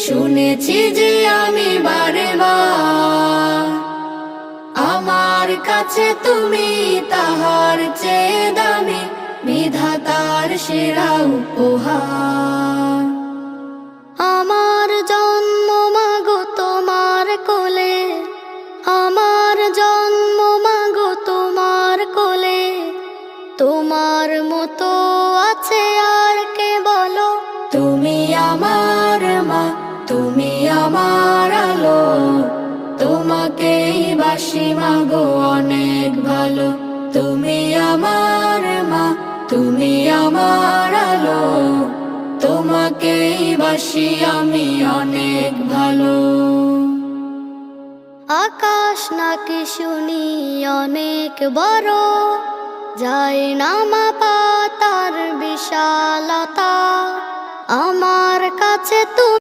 শুনেছি যে আমি বারে বার, আমার কাছে তুমি তাহার চেয়ে দামি, বিধাতার সেরা উপহার। আমার জন্ম মাগো তোমার কোলে, আমার জন্ম মাগো তোমার কোলে, তোমার মতো আছে আর কে বলো? তুমি আমার মা, তুমি আমার আলো, তোমাকেই বাসি মাগো অনেক ভালো। তুমি আমার মা, তুমি আমার আলো, তোমাকেই বাসি আমি অনেক ভালো। আকাশ নাকি শুনি অনেক বড়, যায় না মাপা তার বিশালতা, আমার কাছে তুমি